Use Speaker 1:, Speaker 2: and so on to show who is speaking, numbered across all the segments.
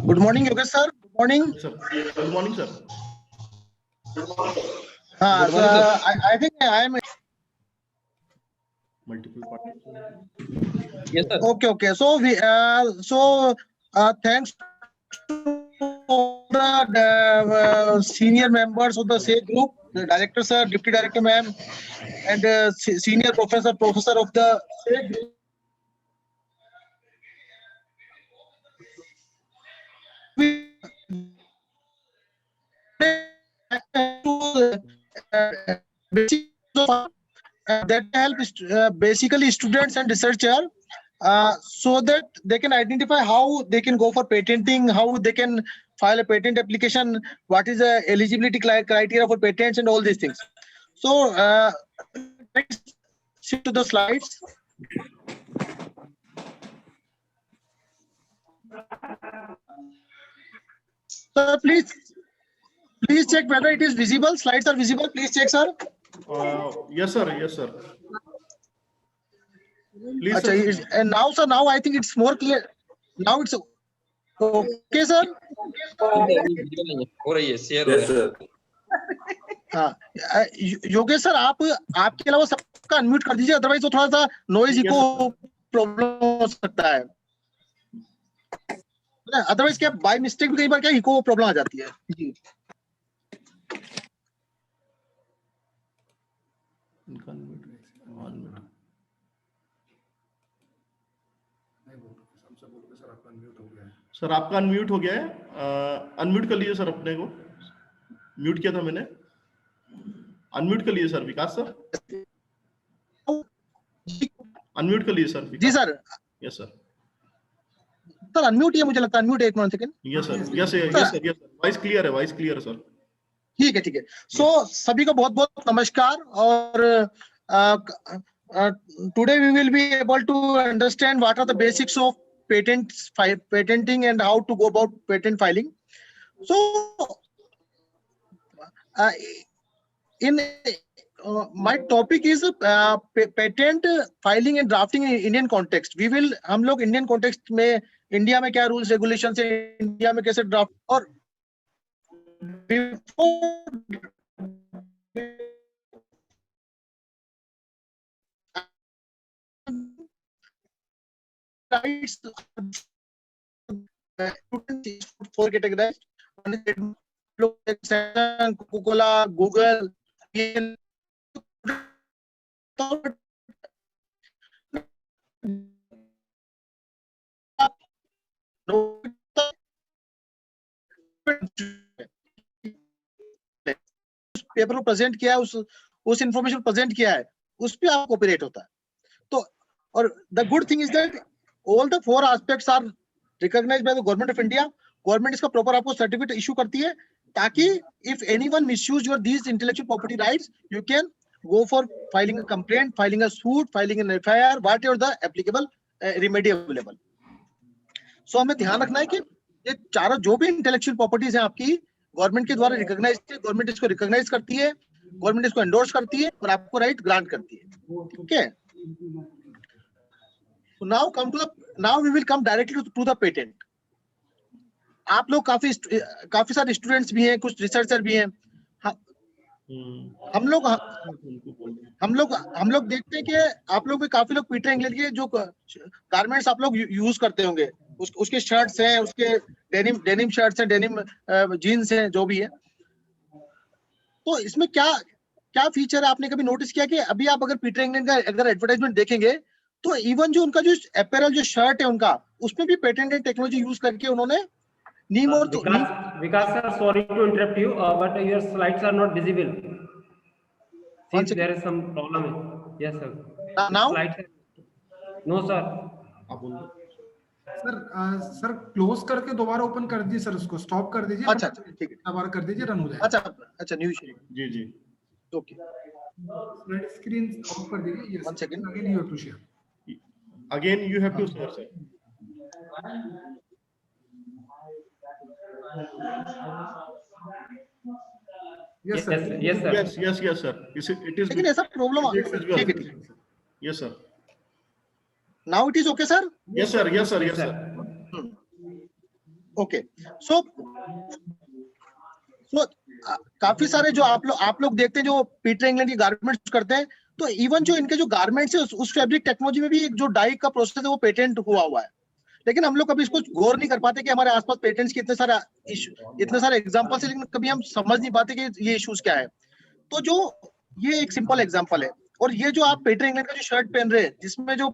Speaker 1: Good morning, Yogesh sir. Good morning.
Speaker 2: Sir. Good morning, sir.
Speaker 1: So, I think I am.
Speaker 2: Multiple participants.
Speaker 3: Yes, sir.
Speaker 1: Okay. So thanks to the senior members of the SAFE group, the director sir, deputy director ma'am, and senior professor of the SAFE group. That help basically students and researcher so that they can identify how they can go for patenting, how they can file a patent application, what is the eligibility criteria for patents, and all these things. So let's shift to the slides. So please check whether it is visible. Slides are visible. Please check, sir.
Speaker 2: Yes, sir. Please, sir.
Speaker 1: And now, sir, now I think it's more clear. Now it's okay, sir.
Speaker 3: हो रही है share हो रहा है।
Speaker 1: हाँ, Yogesh sir आपके अलावा सबका अनम्यूट कर दीजिए, अदरवाइज तो थोड़ा सा नॉइज इको प्रॉब्लम हो सकता है। अदरवाइज क्या बाय मिस्टेक भी कई बार क्या इको प्रॉब्लम आ जाती है जी।
Speaker 2: सर आपका अनम्यूट हो गया है, अनम्यूट कर लीजिए सर अपने को, म्यूट किया था मैंने, अनम्यूट कर लीजिए सर विकास सर, अनम्यूट कर लीजिए sir
Speaker 1: ji sir.
Speaker 2: Yes sir.
Speaker 1: Sir unmute है, मुझे लगता है अनम्यूट है, 1 second.
Speaker 2: Yes sir, yes sir, voice clear है, वॉइस क्लियर है सर।
Speaker 1: ठीक है। सो सभी को बहुत बहुत नमस्कार, और today we will be able to understand what are the basics of patenting and how to go about patent filing. So my topic is patent filing and drafting in Indian context. हम लोग Indian context में, India में क्या rules regulation है, India में कैसे draft, और rights for categorized Coca-Cola, Google, paper को प्रेजेंट किया है, उस इंफॉर्मेशन प्रेजेंट किया है, उस पे आप कॉपीराइट होता है। तो और the good thing is that all the 4 aspects are recognised by the government of India. Government इसका प्रॉपर आपको सर्टिफिकेट इशू करती है, ताकि if anyone misuse your these intellectual property rights, you can go for filing a complaint, filing a suit, filing an FIR, whatever the applicable remedy available. So हमें ध्यान रखना है कि ये चारों जो भी इंटेलेक्चुअल प्रॉपर्टीज हैं आपकी, गवर्नमेंट के द्वारा रिकॉग्नाइज है, गवर्नमेंट इसको रिकॉग्नाइज करती है, गवर्नमेंट इसको एंडोर्स करती है और आपको राइट ग्रांट करती है। ठीक है, now we will come directly to the patent. आप लोग काफी सारे स्टूडेंट्स भी हैं, कुछ रिसर्चर भी हैं। हम लोग देखते हैं कि आप लोग भी काफी लोग पीटर इंग्लैंड के जो गारमेंट्स आप लोग यूज करते होंगे, उसके शर्ट्स हैं, उसके डेनिम शर्ट्स हैं, डेनिम जीन्स हैं, जो भी है। तो इसमें क्या फीचर है, आपने कभी नोटिस किया कि अभी आप अगर पीटर इंग्लैंड का अगर एडवर्टाइजमेंट देखेंगे, तो इवन जो उनका जो अपैरल जो शर्ट है उनका, उसमें भी पेटेंटेड टेक्नोलॉजी यूज करके उन्होंने नीम और
Speaker 4: Vikas sir, sorry to interrupt you, but your slides are not visible. Since there is some problem. Yes sir.
Speaker 1: Now?
Speaker 4: Slides. No sir.
Speaker 5: Sir close करके दोबारा ओपन कर दीजिए सर, उसको स्टॉप कर दीजिए।
Speaker 1: अच्छा ठीक है,
Speaker 5: दोबारा कर दीजिए, रन हो जाएगा।
Speaker 1: अच्छा न्यू शेयर।
Speaker 2: जी
Speaker 1: ओके,
Speaker 5: स्लाइड स्क्रीन ऑफ कर दीजिए। Yes,
Speaker 1: 1 second,
Speaker 5: again you have to share,
Speaker 2: again you have to share sir.
Speaker 5: Yes sir,
Speaker 4: yes sir,
Speaker 2: yes sir, it is,
Speaker 1: लेकिन ऐसा प्रॉब्लम आ गया। ठीक है,
Speaker 2: yes sir,
Speaker 1: now it is okay sir.
Speaker 2: yes sir, yes sir, yes sir।
Speaker 1: Okay, so काफी सारे जो आप लोग देखते हैं जो पीटर इंग्लैंड की गारमेंट्स करते हैं, तो इवन जो इनके जो गारमेंट्स है उस फैब्रिक टेक्नोलॉजी में भी एक जो डाई का प्रोसेस है वो पेटेंट हुआ है। लेकिन हम लोग कभी इसको गौर नहीं कर पाते कि हमारे आसपास पेटेंट्स के इतने सारे एग्जांपल्स है, लेकिन कभी हम समझ नहीं पाते कि ये इश्यूज क्या है। तो जो ये एक सिंपल एग्जांपल है, और ये जो आप पीटर इंग्लैंड का जो शर्ट पहन रहे हैं जिसमें जो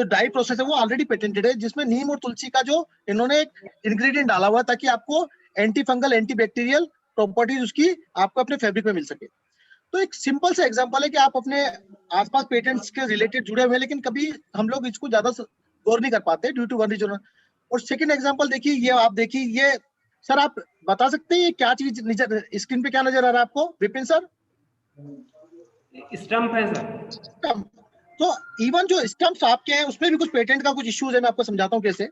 Speaker 1: डाई प्रोसेस है वो ऑलरेडी पेटेंटेड है, जिसमें नीम और तुलसी का जो इन्होंने एक इंग्रेडिएंट डाला हुआ है ताकि आपको anti fungal anti bacterial properties उसकी आपको अपने फैब्रिक में मिल सके। तो एक सिंपल सा एग्जांपल है कि आप अपने आसपास पेटेंट्स के रिलेटेड जुड़े हुए हैं, लेकिन कभी हम लोग इसको ज्यादा गौर नहीं कर पाते ड्यू टू वन रीजन। और सेकंड एग्जांपल देखिए, ये आप देखिए, ये सर आप बता सकते हैं ये क्या चीज स्क्रीन पे क्या नजर आ रहा है आपको विपिन सर?
Speaker 4: स्टंप है सर।
Speaker 1: स्टंप। तो इवन जो स्टंप्स आपके हैं उसमें भी कुछ पेटेंट का कुछ इश्यूज है, मैं आपको समझाता हूँ कैसे।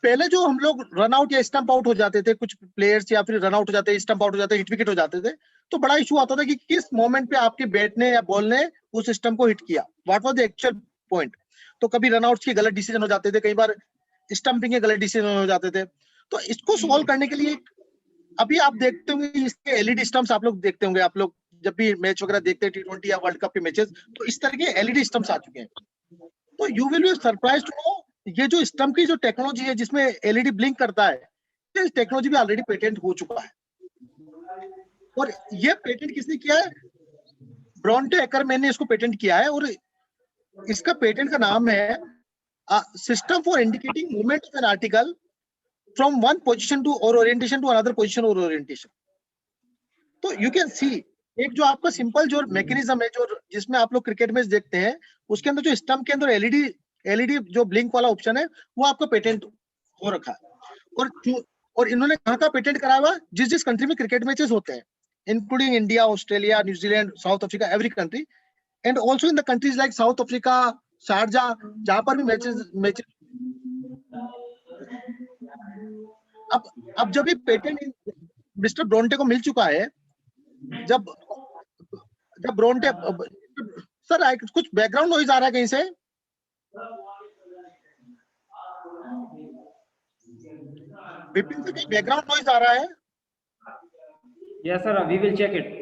Speaker 1: पहले जो हम लोग रन आउट या स्टंप आउट हो जाते थे, कुछ प्लेयर्स या फिर रन आउट हो जाते, स्टंप आउट हो जाते, हिट विकेट हो जाते थे, तो बड़ा इशू आता था कि किस मोमेंट पे आपके बैट ने या बॉल ने उस स्टंप को हिट किया, what was the actual point. तो कभी रन आउट्स के गलत डिसीजन हो जाते थे, कई बार स्टंपिंग के गलत डिसीजन हो जाते थे। तो इसको सॉल्व करने के लिए अभी आप देखते होंगे इसके एलईडी स्टंप्स आप लोग देखते होंगे, आप लोग जब भी मैच वगैरह देखते हैं T20 या वर्ल्ड कप के मैचेस, तो इस तरह के एलईडी स्टंप्स आ चुके हैं। तो you will be surprised to know ये जो स्टंप की जो टेक्नोलॉजी है जिसमें एलईडी ब्लिंक करता है, इस टेक्नोलॉजी भी ऑलरेडी पेटेंट हो चुका है। और ये पेटेंट किसने किया है? ब्रॉन्टे एकरमैन ने इसको पेटेंट किया है, और इसका पेटेंट का नाम है system for indicating movement of an article from one position to और ओरिएंटेशन टू अनदर पोजीशन और ओरिएंटेशन। तो यू कैन सी एक जो आपका सिंपल जो मैकेनिज्म है, जो जिसमें आप लोग क्रिकेट मैच देखते हैं, उसके अंदर जो स्टंप के अंदर एलईडी जो ब्लिंक वाला ऑप्शन है वो आपका पेटेंट हो रखा है। और इन्होंने कहाँ का पेटेंट कराया हुआ? जिस कंट्री में क्रिकेट मैचेस होते हैं, including India, Australia, New Zealand, south Africa, every country, and also in the countries like south Africa, Sharjah, जहां पर भी मैचेस। अब जब ये पेटेंट मिस्टर ब्रोंटे को मिल चुका है, जब ब्रोंटे सर कुछ बैकग्राउंड नॉइज आ रहा है कहीं से? विपिन से कहीं बैकग्राउंड नॉइज आ रहा है?
Speaker 4: Yes sir, we will check it.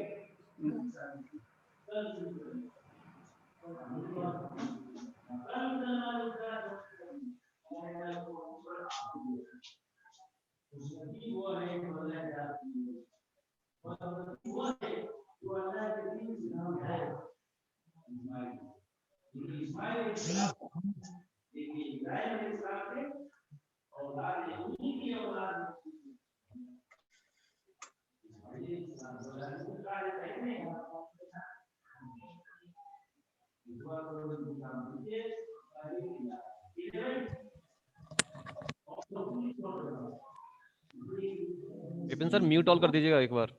Speaker 3: Vipin sir mute all कर दीजिएगा एक बार।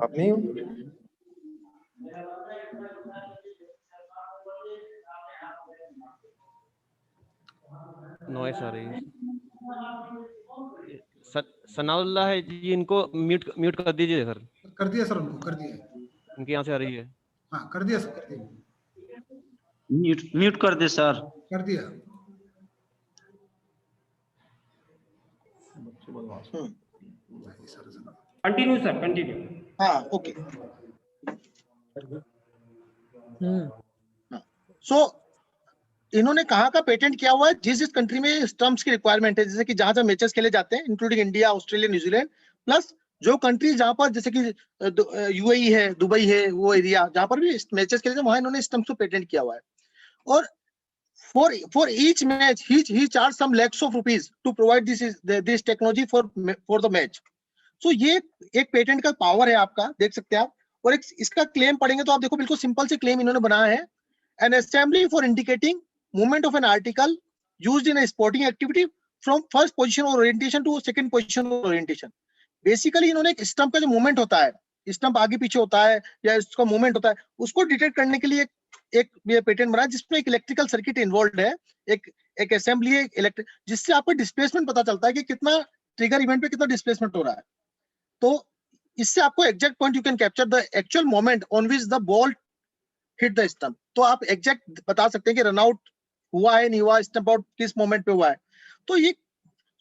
Speaker 6: आप नहीं हो?
Speaker 3: नॉइस आ रही है। सनाउल्लाह है जी, इनको म्यूट कर दीजिए सर।
Speaker 5: कर दिया सर, उनको कर दिया।
Speaker 3: इनके यहाँ से आ रही है।
Speaker 5: हाँ कर दिया सर, कर दिया।
Speaker 7: म्यूट कर दे सर।
Speaker 5: कर दिया।
Speaker 4: Continue sir, continue.
Speaker 1: हाँ ओके। सो इन्होंने कहाँ का पेटेंट किया हुआ है? जिस कंट्री में स्टंप्स की रिक्वायरमेंट है, जैसे कि जहां मैचेस खेले जाते हैं, including India, Australia, New Zealand, plus जो कंट्री जहां पर जैसे कि यूएई है, दुबई है, वो एरिया जहां पर भी मैचेस खेले, वहां इन्होंने स्टंप्स को पेटेंट किया हुआ है। और for each match he charge some lakhs of rupees to provide this technology for the match. So ये एक पेटेंट का पावर है आपका, देख सकते हैं आप। और एक इसका क्लेम पढ़ेंगे तो आप देखो बिल्कुल सिंपल से क्लेम इन्होंने बनाया है, an assembly for indicating movement of an article used in a sporting activity from first position or orientation to second position or orientation. Basically इन्होंने एक स्टंप का जो मूवमेंट होता है, स्टंप आगे पीछे होता है या इसका मूवमेंट होता है, उसको डिटेक्ट करने के लिए एक ये पेटेंट बना, जिसमें एक इलेक्ट्रिकल सर्किट इन्वॉल्व है, एक असेंबली है इलेक्ट्रिक, जिससे आपको डिस्प्लेसमेंट पता चलता है कि कितना ट्रिगर इवेंट पे कितना डिस्प्लेसमेंट हो रहा है। तो इससे आपको exact point you can capture the actual moment on which the ball hit the stump. तो आप एग्जैक्ट बता सकते हैं कि रन आउट हुआ है नहीं हुआ, स्टंप आउट किस मोमेंट पे हुआ है। तो ये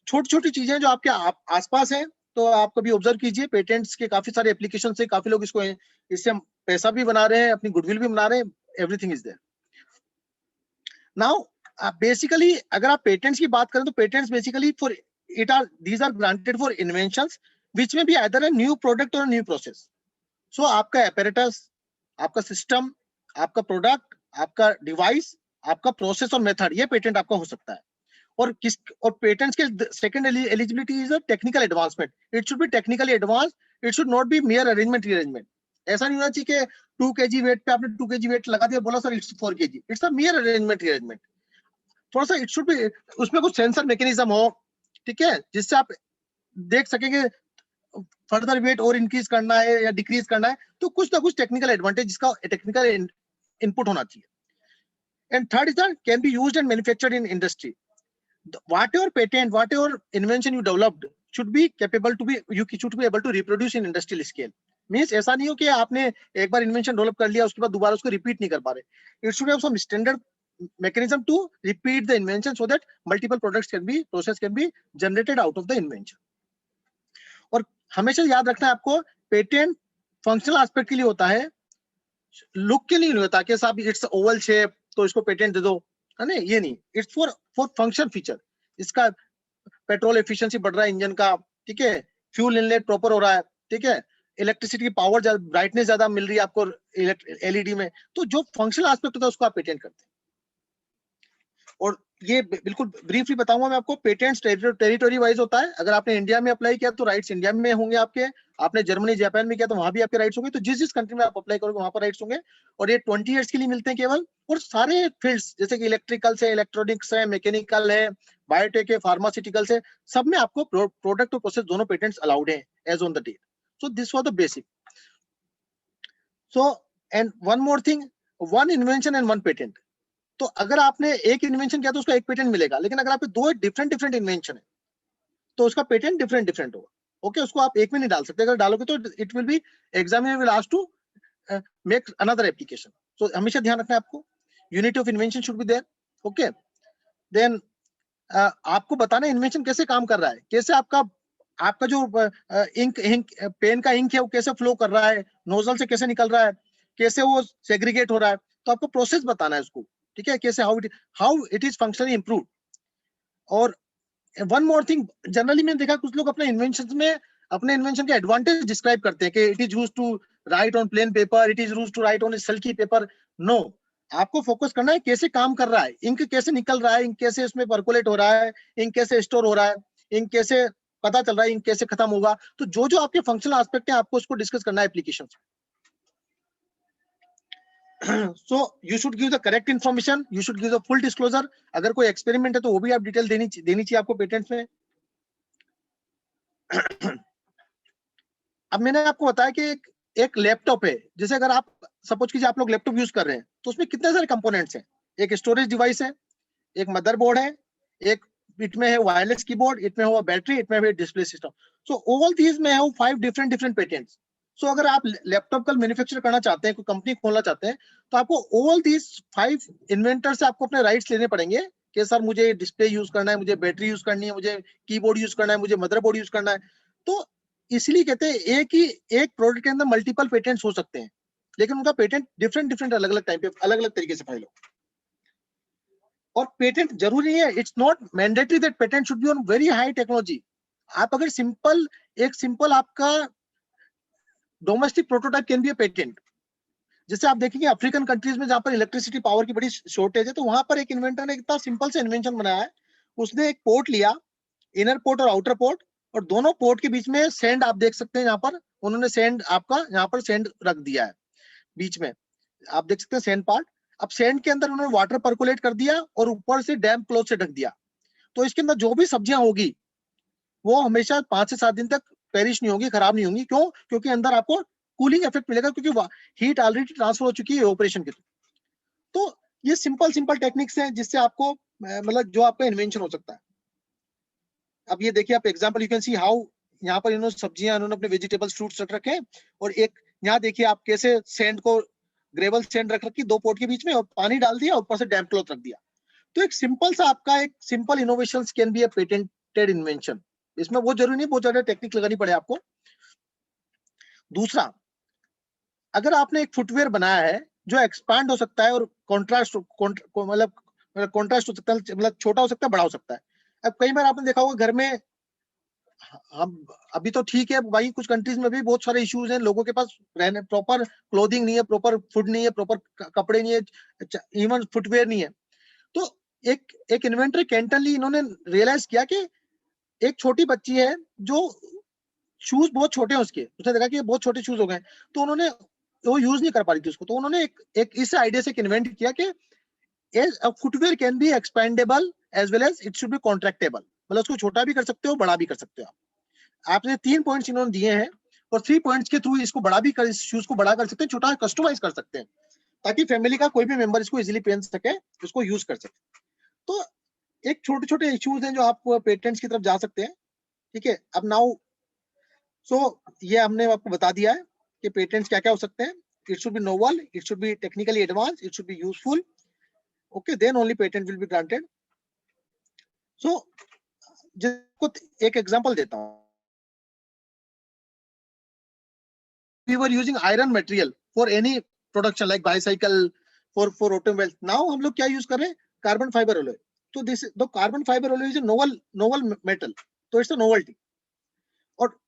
Speaker 1: छोटी छोटी चीजें जो आपके आसपास है, तो आप कभी ऑब्जर्व कीजिए। पेटेंट्स के काफी सारे एप्लीकेशन से काफी लोग इससे पैसा भी बना रहे हैं, अपनी गुडविल भी बना रहे हैं, everything is there. Now basically अगर आप पेटेंट्स की बात करें तो patents basically for these are granted for inventions which may be either a new product or a new process. So आपका apparatus, आपका सिस्टम, आपका प्रोडक्ट, आपका डिवाइस, आपका प्रोसेस और मेथड, ये पेटेंट आपका हो सकता है। और पेटेंट्स के second eligibility is a technical advancement. It should be technically advance, it should not be mayor arrangement rearrangement. ऐसा नहीं होना चाहिए कि 2 kg वेट पे आपने 2 kg वेट लगा दिया, बोला sir it's 4 kg, it's a mayor arrangement rearrangement. थोड़ा सा इट शुड बी, उसमें कुछ सेंसर मैकेनिज्म हो, ठीक है, जिससे आप देख सकेंगे फर्दर वेट और इंक्रीज करना है या डिक्रीज करना है, तो कुछ ना कुछ टेक्निकल एडवांटेज, जिसका टेक्निकल इनपुट होना चाहिए। And third is that can be used and manufactured in industry. whatever patent, whatever invention you developed should be capable to be, you should be able to reproduce in industrial scale. Means ऐसा नहीं हो कि आपने एक बार invention develop कर लिया, उसके बाद दोबारा उसको रिपीट नहीं कर पा रहे। It should have some standard mechanism to repeat the invention so that multiple products can be, process can be generated out of the invention. और हमेशा याद रखना है आपको, पेटेंट फंक्शनल एस्पेक्ट के लिए होता है, लुक के लिए नहीं होता कि साहब इट्स ओवल शेप तो इसको पेटेंट दे दो, है ना, ये नहीं। It's for function feature. इसका पेट्रोल एफिशिएंसी बढ़ रहा है इंजन का, ठीक है, फ्यूल इनलेट प्रॉपर हो रहा है, ठीक है, इलेक्ट्रिसिटी की पावर, ब्राइटनेस ज्यादा मिल रही है आपको एलईडी में, तो जो फंक्शनल एस्पेक्ट होता है उसको आप पेटेंट करते हैं। और ये बिल्कुल ब्रीफली बताऊंगा मैं आपको, पेटेंट्स टेरिटरी वाइज होता है। अगर आपने इंडिया में अप्लाई किया तो राइट्स इंडिया में होंगे आपके, आपने जर्मनी जापान में किया तो वहां भी आपके राइट्स होंगे। तो जिस जिस कंट्री में आप अप्लाई करोगे वहां पर राइट्स होंगे। और ये 20 ईयर्स के लिए मिलते हैं केवल। और सारे फील्ड्स जैसे कि इलेक्ट्रिकल से, इलेक्ट्रॉनिक्स है, मैकेनिकल है, बायोटेक है, फार्मास्यूटिकल से, सब में आपको प्रोडक्ट और प्रोसेस दोनों पेटेंट्स अलाउड है as on the date. So this was the basic. So and one more thing, one invention and one patent. तो अगर आपने एक इन्वेंशन किया तो उसका एक पेटेंट मिलेगा, लेकिन अगर आपके दो डिफरेंट इन्वेंशन है तो उसका पेटेंट डिफरेंट होगा। ओके, उसको आप एक में नहीं डाल सकते। अगर डालोगे तो it will be, examiner will ask to make another application. So हमेशा ध्यान रखना है आपको, unity of invention should be there. Okay, then आपको बताना इन्वेंशन कैसे काम कर रहा है, कैसे आपका जो इंक पेन का इंक है वो कैसे फ्लो कर रहा है, नोजल से कैसे निकल रहा है, कैसे वो सेग्रीगेट हो रहा है, तो आपको प्रोसेस बताना है उसको, ठीक है, कैसे how it is functionally improve. और वन मोर थिंग, जनरली मैंने देखा कुछ लोग अपने इन्वेंशन के एडवांटेज डिस्क्राइब करते हैं कि it is used to write on plain paper, it is used to write on silky paper. No, आपको फोकस करना है कैसे काम कर रहा है, इंक कैसे निकल रहा है, इंक कैसे उसमें पर्कुलेट हो रहा है, इंक कैसे स्टोर हो रहा है, इंक कैसे पता चल रहा है, इंक कैसे खत्म होगा। तो जो आपके फंक्शनल एस्पेक्ट है आपको उसको डिस्कस करना है application. So you should give the correct information, you should give the full disclosure. अगर कोई एक्सपेरिमेंट है तो वो भी आप डिटेल देनी चाहिए आपको पेटेंट्स में। अब मैंने आपको बताया कि एक लैपटॉप है, जैसे अगर आप सपोज कीजिए आप लोग लैपटॉप यूज कर रहे हैं तो उसमें कितने सारे कंपोनेंट्स हैं। एक स्टोरेज डिवाइस है, एक मदरबोर्ड है, एक इट में है वायरलेस कीबोर्ड, इट में हुआ बैटरी, इट में है display system. So all these में हैव 5 डिफरेंट पेटेंट्स। सो अगर आप लैपटॉप का मैन्युफैक्चर करना चाहते हैं, कोई कंपनी खोलना चाहते हैं, तो आपको ऑल दीज 5 इन्वेंटर से आपको अपने राइट्स लेने पड़ेंगे कि सर मुझे डिस्प्ले यूज करना है, मुझे बैटरी यूज करनी है, मुझे कीबोर्ड यूज करना है, मुझे मदरबोर्ड यूज करना है। तो इसलिए कहते हैं एक प्रोडक्ट के अंदर मल्टीपल पेटेंट्स हो सकते हैं, लेकिन उनका पेटेंट डिफरेंट अलग अलग टाइम पे अलग अलग तरीके से फाइल हो। और पेटेंट जरूरी है, it's not mandatory that patent should be on very high technology. आप अगर सिंपल आपका domestic prototype can be a patent. जैसे आप देखेंगे अफ्रीकन कंट्रीज में जहां पर इलेक्ट्रिसिटी पावर की बड़ी शॉर्टेज है, तो वहां पर एक इन्वेंटर ने इतना सिंपल से इन्वेंशन बनाया है। उसने एक पोर्ट लिया, इनर पोर्ट और आउटर पोर्ट, और दोनों पोर्ट के बीच में सेंड आप देख सकते हैं, यहाँ पर उन्होंने सेंड आपका यहाँ पर सेंड रख दिया है बीच में, आप देख सकते हैं सेंड पार्ट। अब सेंड के अंदर उन्होंने वाटर पर्कुलेट कर दिया और ऊपर से डैम्प क्लॉथ से ढक दिया। तो इसके अंदर जो भी सब्जियां होगी वो हमेशा 5 से 7 दिन तक पेरिश नहीं होगी, खराब नहीं होंगी। क्यों? क्योंकि अंदर आपको कूलिंग इफेक्ट मिलेगा, क्योंकि हीट ऑलरेडी ट्रांसफर हो चुकी है ऑपरेशन के थ्रू। तो ये सिंपल टेक्निक्स हैं जिससे आपको मतलब जो आपका इन्वेंशन हो सकता है। अब ये देखिए आप example, you can see how यहाँ पर इन्होंने सब्जियां, इन्होंने अपने वेजिटेबल्स, फ्रूट्स रख रखे हैं, और एक यहाँ देखिए आप कैसे सैंड को, ग्रेवल सैंड रख रखी 2 पॉट के बीच में, और पानी डाल दिया, ऊपर से डैम्प क्लॉथ रख दिया। तो एक सिंपल सा आपका एक simple innovation can be A patented invention. इसमें वो जरूरी नहीं बहुत ज्यादा टेक्निक लगानी पड़े आपको। दूसरा, अगर आपने एक फुटवेयर बनाया है जो एक्सपांड हो सकता है और कॉन्ट्रास्ट मतलब कॉन्ट्रास्ट हो सकता है, मतलब छोटा हो सकता है, बड़ा हो सकता है। अब कई बार आपने देखा होगा घर में, हम अभी तो ठीक है भाई, कुछ कंट्रीज में भी बहुत सारे इश्यूज हैं, लोगों के पास रहने प्रॉपर क्लोथिंग नहीं है, प्रॉपर फूड नहीं है, प्रॉपर कपड़े नहीं है, इवन फुटवेयर नहीं है। तो एक इन्वेंटर कैंटनली इन्होंने रियलाइज किया कि एक छोटी बच्ची है जो शूज बहुत छोटे हैं उसने देखा कि ये बहुत छोटे शूज हो गए, तो उन्होंने वो यूज नहीं कर पा रही थी उसको, तो उन्होंने एक इस आइडिया से इन्वेंट किया कि footwear can be expandable as well as it should be contractable, मतलब उसको छोटा भी कर सकते हो, बड़ा भी कर सकते हो। आपने 3 पॉइंट्स इन्होंने दिए हैं, और 3 पॉइंट्स के थ्रू इसको बड़ा भी कर, इस शूज को बड़ा कर सकते हैं, छोटा कस्टमाइज कर सकते हैं, ताकि फैमिली का कोई भी मेंबर इसको इजीली पहन सके, इसको यूज कर सके। तो एक छोटे छोटे इश्यूज हैं जो आप पेटेंट्स की तरफ जा सकते हैं। ठीक है, अब नाउ ये हमने आपको बता दिया है कि पेटेंट्स क्या क्या हो सकते हैं। It should be novel, it should be technically advance, it should be useful, okay, then only patent will be granted. जिसको एक एग्जांपल देता हूं, we were using iron material for any production like bicycle, for automobiles. Now हम लोग क्या use कर रहे हैं, कार्बन फाइबर एलॉय। तो this the carbon fibre alloy is novel metal, तो इट्स अ नोवेल्टी। और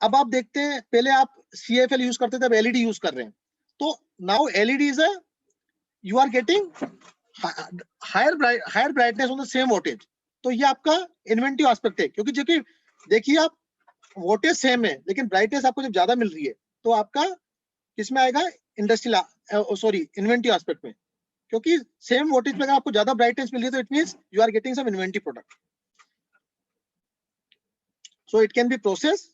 Speaker 1: अब आप देखते हैं, पहले आप CFL यूज करते थे, अब LED यूज कर रहे हैं। तो now LED is a, you are getting higher brightness on the same voltage. तो ये आपका इन्वेंटिव एस्पेक्ट है, क्योंकि देखिए आप वोल्टेज सेम है लेकिन ब्राइटनेस आपको जब ज्यादा मिल रही है, तो आपका किसमें आएगा, इंडस्ट्रियल इन्वेंटिव एस्पेक्ट में, क्योंकि सेम वोल्टेज में अगर आपको ज्यादा ब्राइटनेस मिल रही है, तो it means you are getting some inventive product. So it can be process,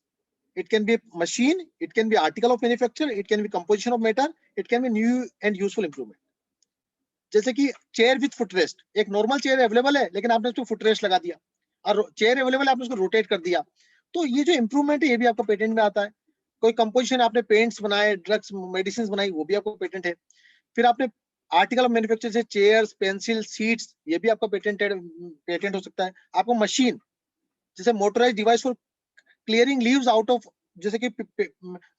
Speaker 1: it can be machine, it can be article of manufacture, it can be composition of matter, it can be new and useful improvement। जैसे कि chair with footrest, एक normal chair available है लेकिन आपने उसको footrest लगा दिया, और चेयर अवेलेबल है आपने उसको रोटेट कर दिया, तो ये जो इंप्रूवमेंट है ये भी आपको पेटेंट में आता है। कोई कंपोजिशन आपने पेंट्स बनाए, ड्रग्स, मेडिसिन बनाई, वो भी आपको पेटेंट है। फिर आपने आर्टिकल ऑफ मैन्युफैक्चर से चेयर्स, पेंसिल, सीट्स, ये भी आपका पेटेंट हो सकता है। आपको मशीन, जैसे motorise device for clearing leaves out of, जैसे कि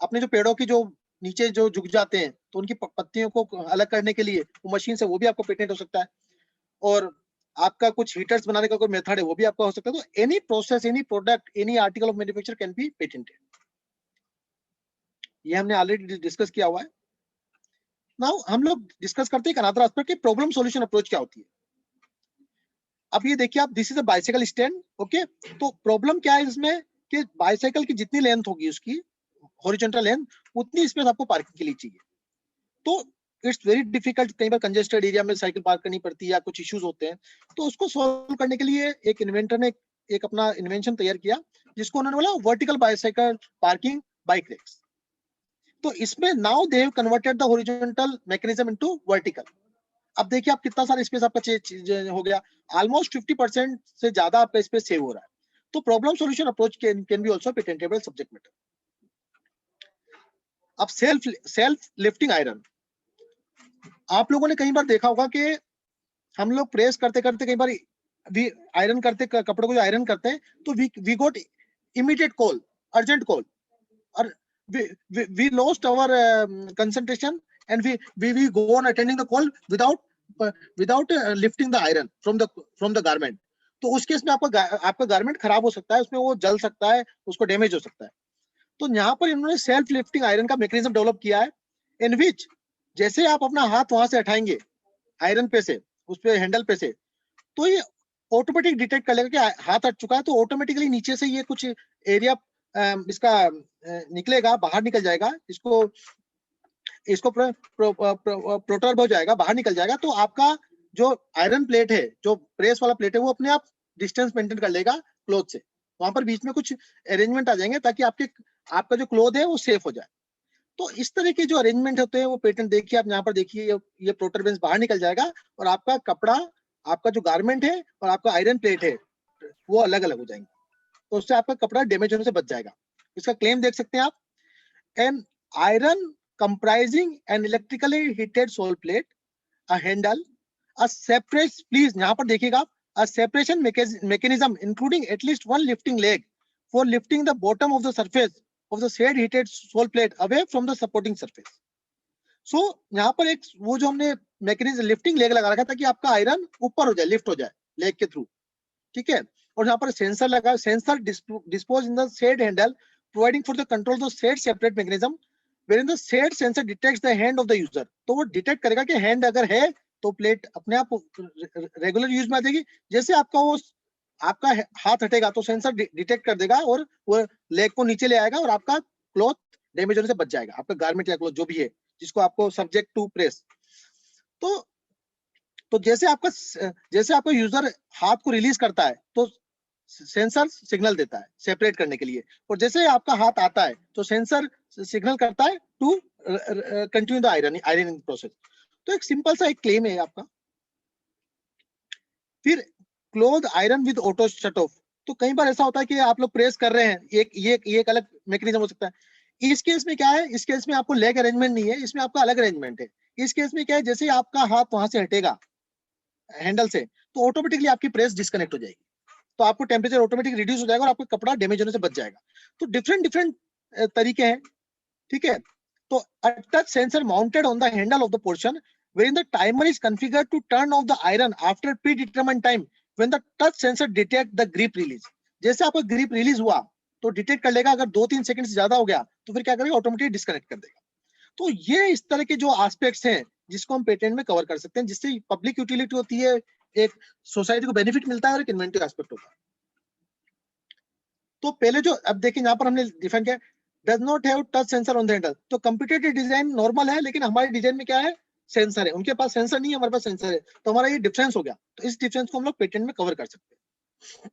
Speaker 1: अपने जो पेड़ों की जो नीचे जो झुक जाते हैं तो उनकी पत्तियों को अलग करने के लिए वो मशीन से, वो भी आपको पेटेंट हो सकता है। और आपका कुछ हीटर्स बनाने का कोई मेथड है, वो भी आपका हो सकता है। तो any process, any product, any article of manufacture can be patented. ये हमने ऑलरेडी डिस्कस किया हुआ है। नाउ हम लोग डिस्कस करते हैं another aspect, problem solution approach क्या होती है। अब ये देखिए आप, this is a bicycle stand, okay. तो प्रॉब्लम क्या है इसमें कि बाइसाइकिल की जितनी लेंथ होगी, उसकी हॉरिजॉन्टल लेंथ, उतनी स्पेस आपको पार्किंग के लिए चाहिए। तो इट्स वेरी डिफिकल्ट, कई बार कंजेस्टेड एरिया में साइकिल पार्क करनी पड़ती है या कुछ इश्यूज होते हैं। तो उसको सॉल्व करने के लिए एक इन्वेंटर ने एक अपना इन्वेंशन तैयार किया, जिसको उन्होंने बोला vertical bicycle parking bike racks. तो इसमें now they have converted the horizontal mechanism into vertical. अब देखिए आप कितना सारा स्पेस आपका हो गया, ऑलमोस्ट 50% से ज्यादा आपका स्पेस सेव हो रहा है। तो problem solution approach can be also patentable subject matter. अब सेल्फ लिफ्टिंग आयरन, आप लोगों ने कई बार देखा होगा कि हम लोग प्रेस करते करते कई बार भी आयरन करते, कपड़ों को जो आयरन करते हैं, तो we got immediate call, urgent call, और we lost our concentration and we go on attending the call without lifting the iron from the garment। तो उस केस में आपका गारमेंट खराब हो सकता है, उसमें वो जल सकता है, उसको डैमेज हो सकता है। तो यहाँ पर इन्होंने सेल्फ लिफ्टिंग आयरन का मैकेनिज्म डेवलप किया है, इन विच जैसे आप अपना हाथ वहां से हटाएंगे आयरन पे से, उस पे हैंडल पे से, तो ये ऑटोमेटिक डिटेक्ट कर लेगा कि हाथ हट चुका है, तो ऑटोमेटिकली नीचे से ये कुछ एरिया इसका निकलेगा, बाहर निकल जाएगा, इसको प्रोटर्ब हो जाएगा, बाहर निकल जाएगा। तो आपका जो आयरन प्लेट है, जो प्रेस वाला प्लेट है, वो अपने आप डिस्टेंस मेंटेन कर लेगा क्लोथ से। वहां पर बीच में कुछ अरेंजमेंट आ जाएंगे ताकि आपका जो क्लोथ है वो सेफ हो जाए। तो इस तरह के जो अरेंजमेंट होते हैं वो पेटेंट देखिए आप यहाँ पर देखिए, ये प्रोटर्बेंस बाहर निकल जाएगा और आपका कपड़ा, आपका जो गारमेंट है और आपका आयरन प्लेट है वो अलग अलग हो जाएंगे। तो उससे आपका कपड़ा डैमेज होने से बच जाएगा। इसका क्लेम देख सकते हैं आप, an iron comprising an electrically heated sole plate, a handle, a separate, please यहाँ पर देखिएगा आप, a separation mechanism including at least one lifting leg for lifting the bottom of the surface of the said heated sole plate away from the supporting surface. So यहाँ पर एक वो जो हमने मैकेनिज्म लिफ्टिंग लेग लगा रखा था कि आपका आयरन ऊपर हो जाए, लिफ्ट हो जाए लेग के थ्रू, ठीक है। और यहाँ पर सेंसर लगा, sensor dispose in the said handle providing for the control of the said separate mechanism wherein the said sensor detects the hand of the user. तो वो डिटेक्ट करेगा कि हैंड अगर है तो प्लेट अपने आप रेगुलर यूज में आ जाएगी। जैसे आपका वो आपका हाथ हटेगा तो सेंसर डिटेक्ट कर देगा और वो लेग को नीचे ले आएगा और आपका क्लॉथ डैमेज होने से बच जाएगा, आपका गारमेंट या क्लॉथ जो भी है जिसको आपको सब्जेक्ट टू प्रेस। तो जैसे आपका यूजर हाथ को रिलीज करता है तो सेंसर सिग्नल देता है सेपरेट करने के लिए, और जैसे आपका हाथ आता है तो सेंसर सिग्नल करता है to continue the ironing process. तो एक सिंपल सा एक क्लेम है आपका। फिर cloth iron with auto shut off. तो कई बार ऐसा होता है कि आप लोग प्रेस कर रहे हैं, ये एक अलग मैकेनिज्म हो सकता है। इस केस में क्या है, इस केस में आपको लेग अरेंजमेंट नहीं है, इसमें आपका अलग अरेंजमेंट है। इस केस में क्या है, जैसे आपका हाथ वहां से हटेगा हैंडल से तो ऑटोमेटिकली आपकी प्रेस डिस्कनेक्ट हो जाएगी, तो आपको टेम्परेचर ऑटोमेटिक रिड्यूस हो जाएगा और आपका कपड़ा डैमेज होने से बच जाएगा। तो डिफरेंट तरीके हैं, ठीक है। तो a touch sensor mounted on the handle of the portion wherein the timer is configured to turn off the iron after predetermined time when the touch sensor detect the grip release. जैसे आपका grip release हुआ तो detect कर लेगा, अगर 2-3 second से ज्यादा हो गया तो फिर क्या करेगा, ऑटोमेटिक डिस्कनेक्ट कर देगा। तो ये इस तरह के जो एस्पेक्ट्स हैं जिसको हम पेटेंट में कवर कर सकते हैं, जिससे पब्लिक यूटिलिटी होती है, एक सोसाइटी को बेनिफिट मिलता है और एक इन्वेंटिव एस्पेक्ट होता है। तो पहले जो अब देखिए यहाँ पर हमने डिफाइन किया does not have touch sensor on the handle. तो कंप्यूटर डिजाइन नॉर्मल है, लेकिन हमारे डिजाइन में क्या है, सेंसर है। उनके पास सेंसर नहीं है, हमारे पास सेंसर है, तो हमारा ये डिफरेंस हो गया। तो इस डिफरेंस को हम लोग पेटेंट में कवर कर सकते हैं।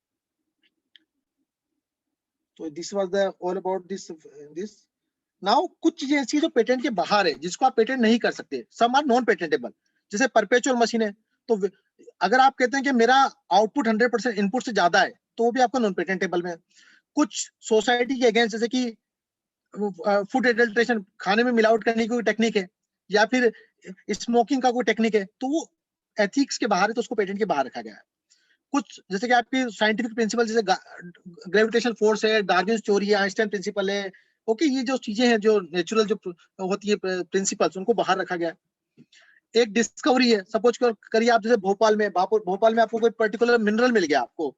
Speaker 1: तो this was the all about this. Now कुछ चीजें ऐसी जो पेटेंट के बाहर है जिसको आप पेटेंट नहीं कर सकते, सम आर नॉन पेटेंटेबल। जैसे परपेचुअल मशीन है, तो अगर आप कहते हैं कि मेरा आउटपुट 100% इनपुट से ज्यादा है तो वो भी आपका नॉन पेटेंटेबल में है। कुछ सोसाइटी के अगेंस्ट, जैसे कि फूड एडल्ट्रेशन, खाने में मिलावट करने की कोई टेक्निक है, या फिर स्मोकिंग का कोई टेक्निक है, तो वो एथिक्स के बाहर है, तो उसको पेटेंट के बाहर रखा गया है। कुछ जैसे कि आपकी साइंटिफिक प्रिंसिपल, जैसे ग्रेविटेशनल फोर्स है, डार्विन्स थ्योरी है, आइंस्टाइन प्रिंसिपल है, ओके, ये जो चीजें हैं जो नेचुरल जो होती है प्रिंसिपल्स, उनको बाहर रखा गया है। एक डिस्कवरी है, सपोज करिए आप, जैसे भोपाल में आपको कोई पर्टिकुलर मिनरल मिल गया आपको,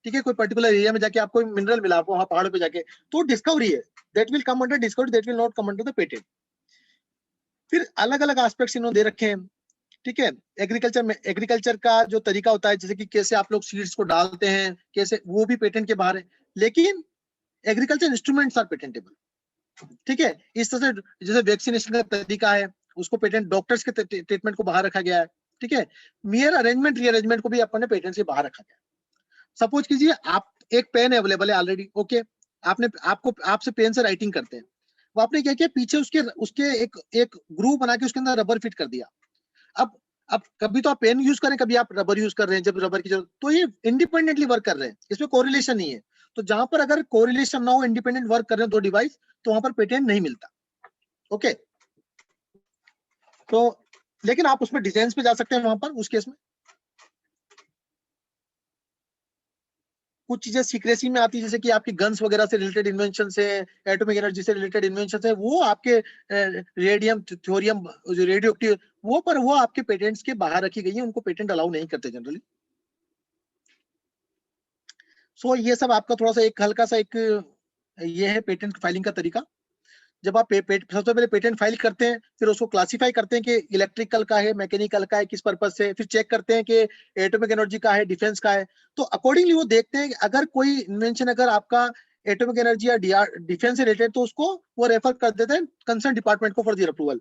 Speaker 1: ठीक है, कोई पर्टिकुलर एरिया में जाके आपको मिनरल मिला, आपको वहां पहाड़ों पे जाके, तो डिस्कवरी है, that will come under discovery, that will not come under the patent. फिर अलग अलग एस्पेक्ट्स इन्होंने दे रखे हैं, ठीक है। एग्रीकल्चर का जो तरीका होता है, जैसे कि कैसे आप लोग सीड्स को डालते हैं, कैसे, वो भी पेटेंट के बाहर है। लेकिन एग्रीकल्चर इंस्ट्रूमेंट्स आर पेटेंटेबल, ठीक है। इस तरह से जैसे वैक्सीनेशन का तरीका है, उसको पेटेंट, डॉक्टर्स के ट्रीटमेंट को बाहर रखा गया है, ठीक है। मियर अरेंजमेंट, रीअरेंजमेंट को भी अपने पेटेंट से बाहर रखा गया है। सपोज कीजिए आप, एक पेन अवेलेबल है ऑलरेडी, ओके, आपसे पेन से राइटिंग करते हैं, वो आपने क्या किया, पीछे उसके एक ग्रूव बना के उसके अंदर रबर फिट कर दिया। अब कभी तो आप पेन यूज करें, कभी आप रबर यूज कर रहे हैं, जब रबर की जरूरत, तो ये इंडिपेंडेंटली वर्क कर रहे हैं, इसमें कोरिलेशन नहीं है। तो जहां पर अगर कोरिलेशन ना हो, इंडिपेंडेंट वर्क कर रहे हैं दो डिवाइस, तो वहां पर पेटेंट नहीं मिलता, ओके। तो लेकिन आप उसमें डिजाइन पे जा सकते हैं, वहां पर उस केस में कुछ चीजें सीक्रेसी में आती है, जैसे कि आपकी गन्स वगैरह से रिलेटेड इन्वेंशन है, एटॉमिक एनर्जी से रिलेटेड इन्वेंशन है, वो आपके रेडियम, थ्योरियम, जो रेडियो एक्टिव, वो आपके पेटेंट्स के बाहर रखी गई है, उनको पेटेंट अलाउ नहीं करते जनरली। सो ये सब आपका थोड़ा सा एक हल्का सा एक ये है पेटेंट फाइलिंग का तरीका। जब आप सबसे पहले पेटेंट फाइल करते हैं, फिर उसको क्लासिफाई करते हैं कि इलेक्ट्रिकल का है, मैकेनिकल का है, किस पर्पज से, फिर चेक करते हैं कि एटॉमिक एनर्जी का है, डिफेंस का है। तो अकॉर्डिंगली वो देखते हैं कि अगर कोई इन्वेंशन अगर आपका एटॉमिक एनर्जी या डिफेंस से रिलेटेड, तो उसको वो रेफर कर देते हैं कंसर्न डिपार्टमेंट को फॉर द अप्रूवल।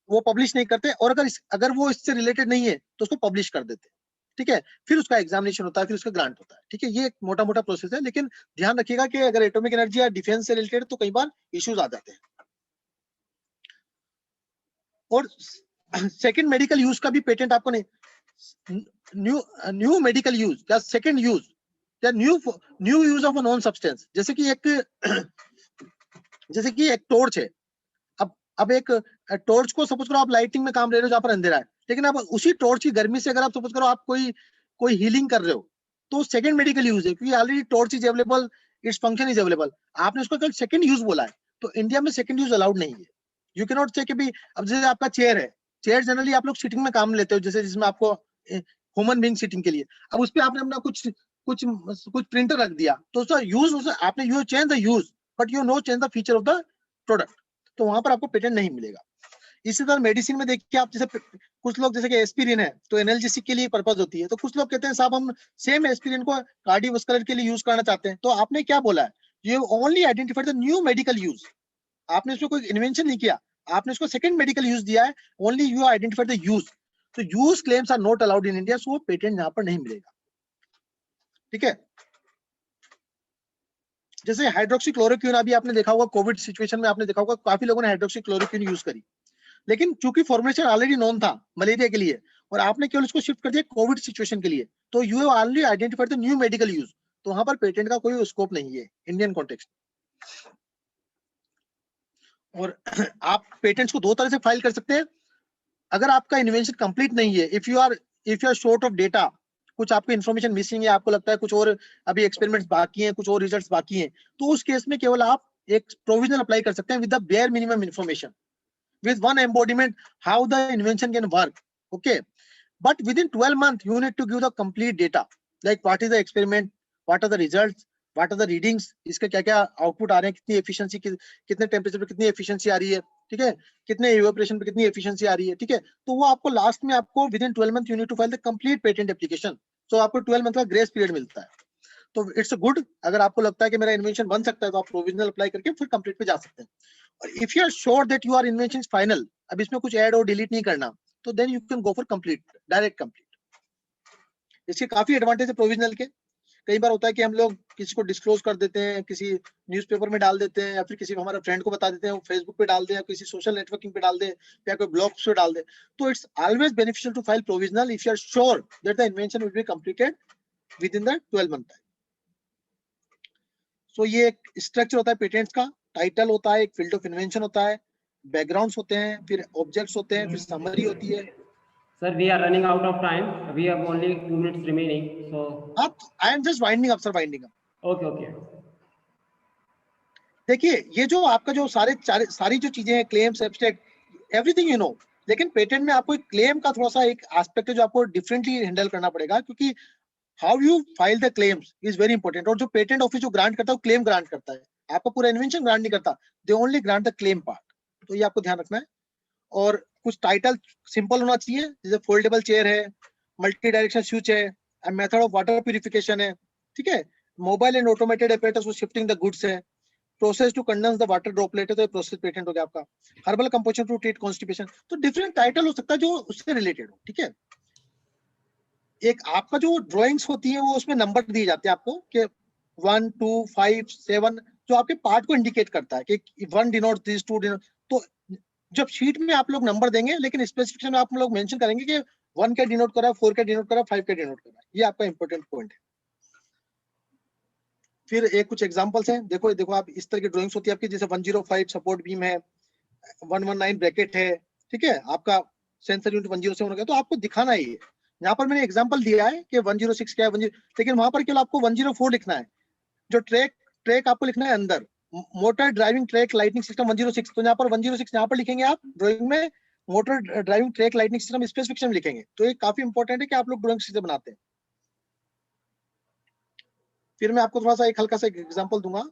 Speaker 1: वो पब्लिश नहीं करते, और अगर वो इससे रिलेटेड नहीं है तो उसको पब्लिश कर देते हैं, ठीक है। फिर उसका एग्जामिनेशन होता है, फिर उसका ग्रांट होता है, ठीक है। ये एक मोटा मोटा प्रोसेस है, लेकिन ध्यान रखिएगा कि अगर एटॉमिक एनर्जी या डिफेंस से रिलेटेड तो कई बार इश्यूज आ जाते हैं। और सेकंड मेडिकल यूज का भी पेटेंट आपको नहीं, न्यू मेडिकल यूज या सेकंड यूज, या new use of a non substance, जैसे कि एक टॉर्च है। अब एक टॉर्च को सपोज करो आप लाइटिंग में काम ले रहे हो जहां पर अंधेरा है, लेकिन अब उसी टॉर्च की गर्मी से अगर आप सपोज करो आप कोई हीलिंग कर रहे हो, तो सेकंड मेडिकल यूज है, क्योंकि already torch is available, its function is available, आपने उसको कल सेकंड यूज बोला है। तो इंडिया में सेकंड यूज अलाउड नहीं है। यू कैन नॉट से कि भी, अब जैसे आपका चेयर है, चेयर जनरली आप लोग सिटिंग में काम लेते हो, जैसे जिसमें आपको ह्यूमन बीइंग सिटिंग के लिए, अब उस पर आपने अपना कुछ प्रिंटर रख दिया, तो उसका यूज आपने you change the use but you know change the feature of the product, तो वहां पर आपको पेटेंट नहीं मिलेगा। इसी तरह मेडिसिन में देखिए आप, जैसे कुछ लोग जैसे कि एस्पिरिन है तो एनाल्जेसिक के लिए पर्पज होती है, तो कुछ लोग कहते हैं साहब हम सेम एस्पिरिन को कार्डियोवास्कुलर के लिए यूज करना चाहते हैं, तो आपने क्या बोला है, you only identified the new medical use, आपने इसमें कोई इन्वेंशन नहीं किया, आपने इसको सेकंड मेडिकल यूज दिया है, only you identified the use, तो use claims are not allowed in India, so patent यहाँ पर नहीं मिलेगा। ठीक है, जैसे हाइड्रोक्सीक्लोरोक्विन, अभी आपने देखा होगा कोविड सिचुएशन में, आपने देखा होगा काफी लोगों ने हाइड्रोक्सीक्लोरोक्विन यूज करी, लेकिन चूंकि फॉर्मुलेशन ऑलरेडी नोन था मलेरिया के लिए और आपने केवल इसको शिफ्ट कर दिया कोविड सिचुएशन के लिए, तो you have already identified the new medical use, तो वहां पर पेटेंट का कोई स्कोप नहीं है इंडियन कॉन्टेक्स्ट। और आप पेटेंट्स को दो तरह से फाइल कर सकते हैं, अगर आपका इन्वेंशन कंप्लीट नहीं है, if you are short of data, कुछ आपको इन्फॉर्मेशन मिसिंग है, आपको लगता है कुछ और अभी एक्सपेरिमेंट्स बाकी हैं, कुछ और रिजल्ट्स बाकी हैं, तो उस केस में केवल आप एक प्रोविजनल अप्लाई कर सकते हैं with the bare minimum information, with one embodiment how the invention can work, okay, but within 12 months you need to give the complete data, like what is the experiment, what are the results, what are the readings, इसके क्या क्या output आ रहे हैं, कितनी efficiency, कितने temperature पे कितनी efficiency आ रही है, ठीक है, कितने इवेपोरेशन पे कितनी एफिशिएंसी आ रही है, ठीक है, तो वो आपको लास्ट में आपको within 12 month you need to file the complete patent application, तो आपको 12 मंथ का ग्रेस पीरियड मिलता है। तो इट्स गुड, अगर आपको लगता है कि मेरा इन्वेंशन बन सकता है तो आप प्रोविजनल अप्लाई करके फिर कंप्लीट पे जा सकते हैं। और if you are sure that your invention is final, अब इसमें कुछ ऐड और डिलीट नहीं करना, तो then you can go for complete, direct complete. इसके काफी एडवांटेज है प्रोविजनल के। कई बार होता है कि हम लोग किसी को डिस्क्लोज कर देते हैं, किसी न्यूज़पेपर में डाल देते हैं, या फिर किसी हमारे फ्रेंड को बता देते हैं, फेसबुक पे डाल दे, या किसी सोशल नेटवर्किंग पे डाल दे, या कोई ब्लॉग पे डाल दे, तो it's always beneficial to file provisional if you are sure that the invention will be completed within the 12 month time. So ये एक स्ट्रक्चर होता है पेटेंट्स का, टाइटल होता है, एक फील्ड ऑफ इन्वेंशन होता है, बैकग्राउंड्स होते हैं, फिर ऑब्जेक्ट्स होते हैं, फिर समरी होती है।
Speaker 4: Sir, we are running out of time. We have only 2 minutes remaining. So.
Speaker 1: I am just winding up, sir, winding up.
Speaker 4: Okay, okay.
Speaker 1: देखिए ये जो आपका जो सारी जो चीजें हैं, claims, abstract, everything you know, लेकिन पेटेंट में आपको एक क्लेम का थोड़ा सा एक एस्पेक्ट है जो आपको डिफरेंटली हैंडल करना पड़ेगा, क्योंकि how you file the claims is very important. और जो पेटेंट ऑफिस जो ग्रांट करता है वो क्लेम ग्रांट करता है, आपका पूरा इन्वेंशन ग्रांट नहीं करता, they only grant the claim part, तो ये आपको ध्यान रखना है। और कुछ टाइटल सिंपल होना चाहिए, जैसे फोल्डेबल चेयर है, मल्टी डायरेक्शन स्विच है, मेथड ऑफ वाटर प्यूरिफिकेशन है, ठीक है, mobile and automated apparatus for shifting the goods है, process to condense the water droplet है, तो ये प्रोसेस पेटेंट हो गया आपका। Herbal composition to treat constipation, तो डिफरेंट टाइटल हो सकता है जो उससे रिलेटेड हो, ठीक है। एक आपका जो ड्राइंग्स होती है वो उसमें नंबर दिए जाते हैं आपको कि 1 2 5 7, जो आपके पार्ट को इंडिकेट करता है कि 1 डिनोट दिस, 2 डिनोट, तो जब शीट में आप लोग नंबर देंगे, लेकिन स्पेसिफिकेशन में आप लोग मेंशन करेंगे कि 1 क्या डिनोट कर रहा है, 4 क्या डिनोट कर रहा है, 5 क्या डिनोट कर रहा है, ये आपका इंपॉर्टेंट पॉइंट है। फिर एक कुछ एग्जांपल्स हैं, देखो आप इस तरह की ड्राइंग्स होती है आपकी, जैसे 105 सपोर्ट बीम है, 119 ब्रैकेट है, ठीक है, आपका सेंसर यूनिट 107 हो गया, तो आपको दिखाना ही है। यहाँ पर मैंने एग्जांपल दिया है कि 106 क्या है, 10, लेकिन वहां पर केवल आपको 104 लिखना है। जो ट्रैक आपको लिखना है अंदर, motor driving track lightning system 106, तो यहाँ पर 106 यहाँ पर लिखेंगे आप ड्राइंग में, motor driving track lightning system specification लिखेंगे। तो ये काफी इंपॉर्टेंट है कि आप लोग ड्राइंग से बनाते हैं। फिर मैं आपको थोड़ा सा एक हल्का सा एग्जांपल दूंगा,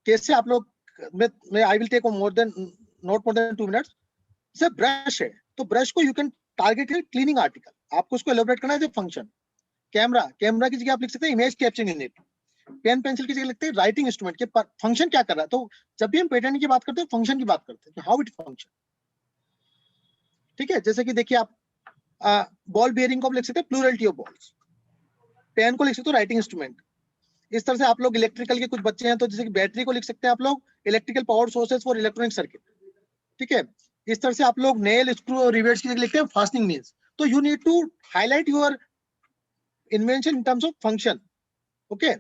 Speaker 1: कैसे आप लोग, मैं I will take not more than 2 minutes. जैसे ब्रश है, तो ब्रश को you can target cleaning article, आपको उसको एलोबरेट करना है फंक्शन। कैमरा की जगह आप लिख सकते हैं image capturing unit, pen pencil की जगह लिखते हैं राइटिंग इंस्ट्रूमेंट के फंक्शन क्या कर रहा है। तो जब भी हम पेटेंट की बात करते हैं फंक्शन की बात करते हैं, हाउ इट फंक्शन, ठीक है। जैसे कि देखिए आप बॉल बेयरिंग को आप लिख सकते हैं प्लूरलिटी ऑफ बॉल्स, पेन को लिख सकते हो राइटिंग इंस्ट्रूमेंट। इस तरह से आप लोग इलेक्ट्रिकल के कुछ बच्चे हैं, तो जैसे कि बैटरी को लिख सकते हैं आप लोग electrical power sources for electronic circuit, ठीक है। इस तरह से आप लोग नेल, स्क्रू और रिवेट्स की जगह लिखते हैं फास्टनिंग नील्स। तो you need to highlight your invention in terms of function. Okay.